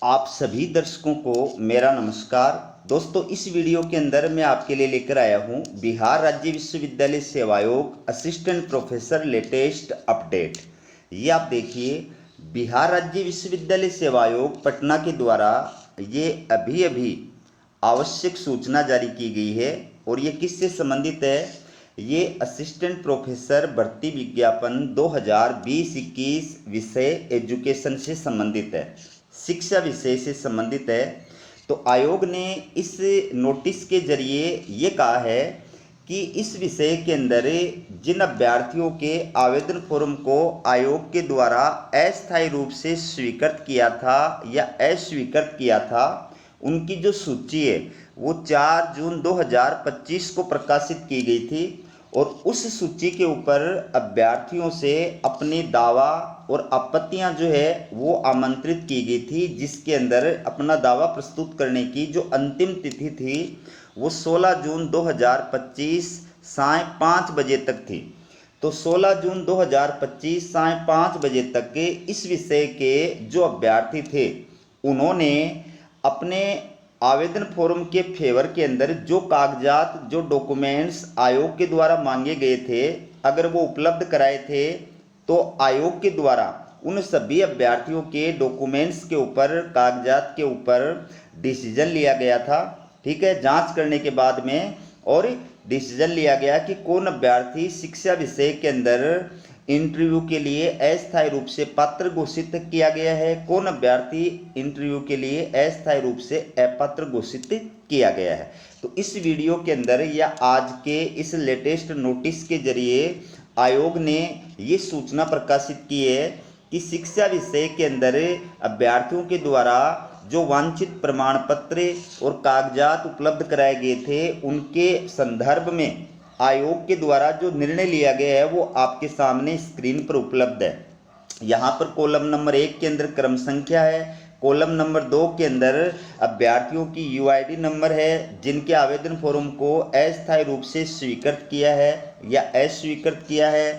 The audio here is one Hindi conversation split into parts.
आप सभी दर्शकों को मेरा नमस्कार। दोस्तों, इस वीडियो के अंदर मैं आपके लिए लेकर आया हूं बिहार राज्य विश्वविद्यालय सेवा आयोग असिस्टेंट प्रोफेसर लेटेस्ट अपडेट। ये आप देखिए, बिहार राज्य विश्वविद्यालय सेवा आयोग पटना के द्वारा ये अभी अभी आवश्यक सूचना जारी की गई है। और ये किससे संबंधित है? ये असिस्टेंट प्रोफेसर भर्ती विज्ञापन 2020-21 विषय एजुकेशन से संबंधित है, शिक्षा विषय से संबंधित है। तो आयोग ने इस नोटिस के जरिए ये कहा है कि इस विषय के अंदर जिन अभ्यर्थियों के आवेदन फॉर्म को आयोग के द्वारा अस्थायी रूप से स्वीकृत किया था या अस्वीकृत किया था, उनकी जो सूची है वो 4 जून 2025 को प्रकाशित की गई थी। और उस सूची के ऊपर अभ्यर्थियों से अपनी दावा और आपत्तियां जो है वो आमंत्रित की गई थी, जिसके अंदर अपना दावा प्रस्तुत करने की जो अंतिम तिथि थी वो 16 जून 2025 साय 5 बजे तक थी। तो 16 जून 2025 साय 5 बजे तक के इस विषय के जो अभ्यर्थी थे उन्होंने अपने आवेदन फॉर्म के फेवर के अंदर जो कागजात, जो डॉक्यूमेंट्स आयोग के द्वारा मांगे गए थे, अगर वो उपलब्ध कराए थे तो आयोग के द्वारा उन सभी अभ्यर्थियों के डॉक्यूमेंट्स के ऊपर, कागजात के ऊपर डिसीजन लिया गया था। ठीक है, जांच करने के बाद में और डिसीजन लिया गया कि कौन अभ्यर्थी शिक्षा विषय के अंदर इंटरव्यू के लिए अस्थायी रूप से पात्र घोषित किया गया है, कौन अभ्यर्थी इंटरव्यू के लिए अस्थायी रूप से अपात्र घोषित किया गया है। तो इस वीडियो के अंदर या आज के इस लेटेस्ट नोटिस के जरिए आयोग ने ये सूचना प्रकाशित की है कि शिक्षा विषय के अंदर अभ्यर्थियों के द्वारा जो वांछित प्रमाण पत्र और कागजात उपलब्ध कराए गए थे, उनके संदर्भ में आयोग के द्वारा जो निर्णय लिया गया है वो आपके सामने स्क्रीन पर उपलब्ध है। यहाँ पर कॉलम नंबर 1 के अंदर क्रम संख्या है, कॉलम नंबर 2 के अंदर अभ्यर्थियों की यूआईडी नंबर है जिनके आवेदन फॉर्म को अस्थायी रूप से स्वीकृत किया है या अस्वीकृत किया है।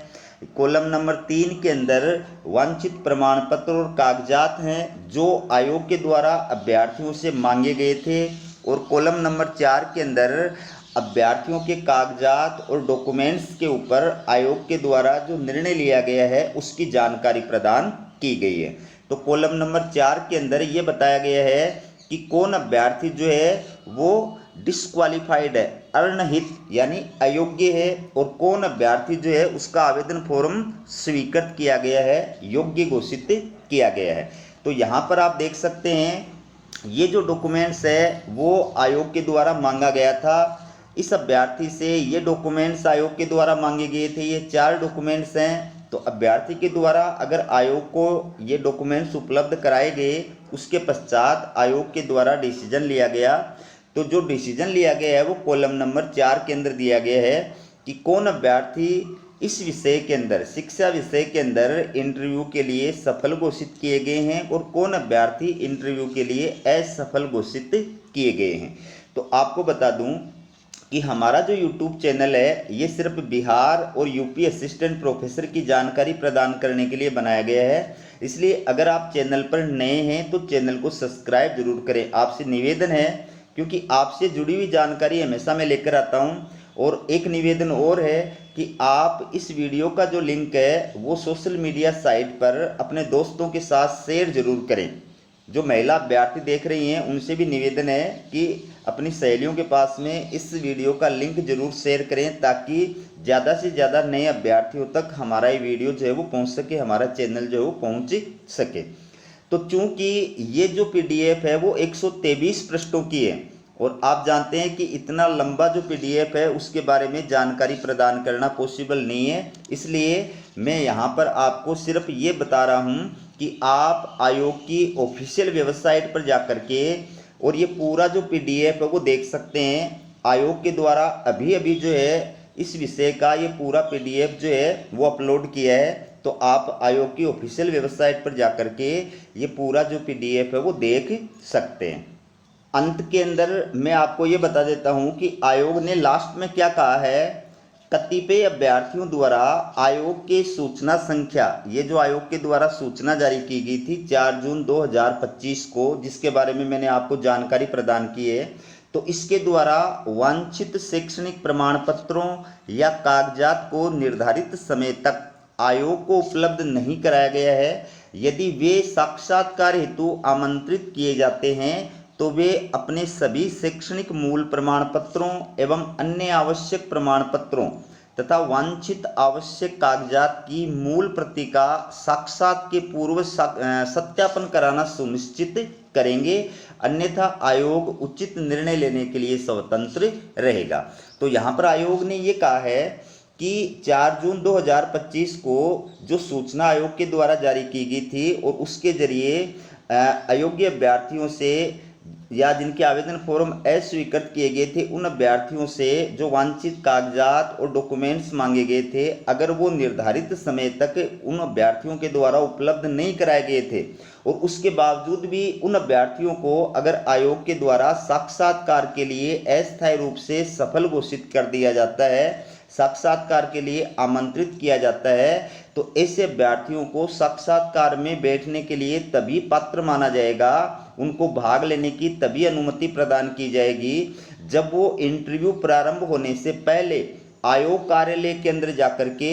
कॉलम नंबर 3 के अंदर वांछित प्रमाण पत्र और कागजात हैं जो आयोग के द्वारा अभ्यर्थियों से मांगे गए थे। और कॉलम नंबर 4 के अंदर अभ्यर्थियों के कागजात और डॉक्यूमेंट्स के ऊपर आयोग के द्वारा जो निर्णय लिया गया है उसकी जानकारी प्रदान की गई है। तो कॉलम नंबर 4 के अंदर ये बताया गया है कि कौन अभ्यर्थी जो है वो डिस्क्वालिफाइड है, अनर्हित यानी अयोग्य है, और कौन अभ्यर्थी जो है उसका आवेदन फॉर्म स्वीकृत किया गया है, योग्य घोषित किया गया है। तो यहाँ पर आप देख सकते हैं ये जो डॉक्यूमेंट्स है वो आयोग के द्वारा मांगा गया था। इस अभ्यर्थी से ये डॉक्यूमेंट्स आयोग के द्वारा मांगे गए थे, ये 4 डॉक्यूमेंट्स हैं। तो अभ्यर्थी के द्वारा अगर आयोग को ये डॉक्यूमेंट्स उपलब्ध कराए गए, उसके पश्चात आयोग के द्वारा डिसीजन लिया गया। तो जो डिसीजन लिया गया है वो कॉलम नंबर 4 के अंदर दिया गया है कि कौन अभ्यर्थी इस विषय के अंदर, शिक्षा विषय के अंदर इंटरव्यू के लिए सफल घोषित किए गए हैं और कौन अभ्यर्थी इंटरव्यू के लिए असफल घोषित किए गए हैं। तो आपको बता दूं कि हमारा जो YouTube चैनल है ये सिर्फ बिहार और यूपी असिस्टेंट प्रोफेसर की जानकारी प्रदान करने के लिए बनाया गया है। इसलिए अगर आप चैनल पर नए हैं तो चैनल को सब्सक्राइब जरूर करें। आपसे निवेदन है, क्योंकि आपसे जुड़ी हुई जानकारी हमेशा मैं लेकर आता हूं। और एक निवेदन और है कि आप इस वीडियो का जो लिंक है वो सोशल मीडिया साइट पर अपने दोस्तों के साथ शेयर जरूर करें। जो महिला अभ्यर्थी देख रही हैं उनसे भी निवेदन है कि अपनी सहेलियों के पास में इस वीडियो का लिंक जरूर शेयर करें ताकि ज़्यादा से ज़्यादा नए अभ्यर्थियों तक हमारा ये वीडियो जो है वो पहुंच सके, हमारा चैनल जो है वो पहुंच सके। तो चूंकि ये जो पीडीएफ है वो 123 पृष्ठों की है और आप जानते हैं कि इतना लंबा जो पीडीएफ है उसके बारे में जानकारी प्रदान करना पॉसिबल नहीं है। इसलिए मैं यहाँ पर आपको सिर्फ ये बता रहा हूँ कि आप आयोग की ऑफिशियल वेबसाइट पर जाकर के और ये पूरा जो पीडीएफ है वो देख सकते हैं। आयोग के द्वारा अभी अभी जो है इस विषय का ये पूरा पीडीएफ जो है वो अपलोड किया है। तो आप आयोग की ऑफिशियल वेबसाइट पर जाकर के ये पूरा जो पीडीएफ है वो देख सकते हैं। अंत के अंदर मैं आपको ये बता देता हूँ कि आयोग ने लास्ट में क्या कहा है कतिपय अभ्यर्थियों द्वारा आयोग के सूचना संख्या, ये जो आयोग के द्वारा सूचना जारी की गई थी 4 जून 2025 को, जिसके बारे में मैंने आपको जानकारी प्रदान की है, तो इसके द्वारा वांछित शैक्षणिक प्रमाण पत्रों या कागजात को निर्धारित समय तक आयोग को उपलब्ध नहीं कराया गया है। यदि वे साक्षात्कार हेतु आमंत्रित किए जाते हैं तो वे अपने सभी शैक्षणिक मूल प्रमाण पत्रों एवं अन्य आवश्यक प्रमाण पत्रों तथा वांछित आवश्यक कागजात की मूल प्रति का साक्षात के पूर्व सत्यापन कराना सुनिश्चित करेंगे, अन्यथा आयोग उचित निर्णय लेने के लिए स्वतंत्र रहेगा। तो यहाँ पर आयोग ने ये कहा है कि 4 जून 2025 को जो सूचना आयोग के द्वारा जारी की गई थी और उसके जरिए अयोग्य अभ्यर्थियों से या जिनके आवेदन फॉर्म अस्वीकृत किए गए थे उन अभ्यर्थियों से जो वांछित कागजात और डॉक्यूमेंट्स मांगे गए थे, अगर वो निर्धारित समय तक उन अभ्यर्थियों के द्वारा उपलब्ध नहीं कराए गए थे और उसके बावजूद भी उन अभ्यर्थियों को अगर आयोग के द्वारा साक्षात्कार के लिए अस्थायी रूप से सफल घोषित कर दिया जाता है, साक्षात्कार के लिए आमंत्रित किया जाता है, तो ऐसे अभ्यर्थियों को साक्षात्कार में बैठने के लिए तभी पात्र माना जाएगा, उनको भाग लेने की तभी अनुमति प्रदान की जाएगी जब वो इंटरव्यू प्रारंभ होने से पहले आयोग कार्यालय के अंदर जाकर के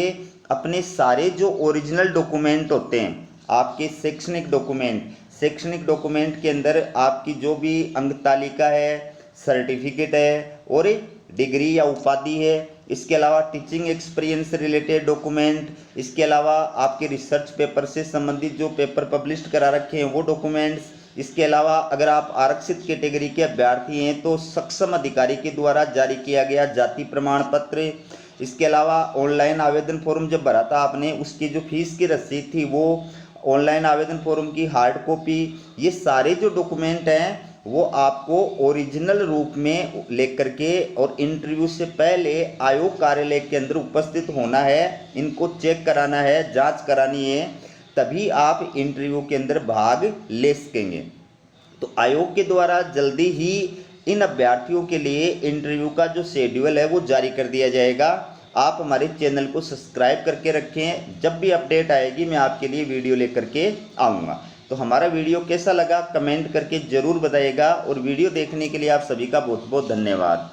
अपने सारे जो ओरिजिनल डॉक्यूमेंट होते हैं, आपके शैक्षणिक डॉक्यूमेंट के अंदर आपकी जो भी अंक तालिका है, सर्टिफिकेट है और डिग्री या उपाधि है, इसके अलावा टीचिंग एक्सपीरियंस रिलेटेड डॉक्यूमेंट, इसके अलावा आपके रिसर्च पेपर से संबंधित जो पेपर पब्लिश करा रखे हैं वो डॉक्यूमेंट्स, इसके अलावा अगर आप आरक्षित कैटेगरी के अभ्यर्थी हैं तो सक्षम अधिकारी के द्वारा जारी किया गया जाति प्रमाण पत्र, इसके अलावा ऑनलाइन आवेदन फॉर्म जब भरा था आपने उसकी जो फीस की रसीद थी वो ऑनलाइन आवेदन फॉर्म की हार्ड कॉपी, ये सारे जो डॉक्यूमेंट हैं वो आपको ओरिजिनल रूप में लेकर के और इंटरव्यू से पहले आयोग कार्यालय के अंदर उपस्थित होना है, इनको चेक कराना है, जांच करानी है, तभी आप इंटरव्यू के अंदर भाग ले सकेंगे। तो आयोग के द्वारा जल्दी ही इन अभ्यर्थियों के लिए इंटरव्यू का जो शेड्यूल है वो जारी कर दिया जाएगा। आप हमारे चैनल को सब्सक्राइब करके रखें, जब भी अपडेट आएगी मैं आपके लिए वीडियो लेकर के आऊँगा। तो हमारा वीडियो कैसा लगा कमेंट करके ज़रूर बताइएगा और वीडियो देखने के लिए आप सभी का बहुत बहुत धन्यवाद।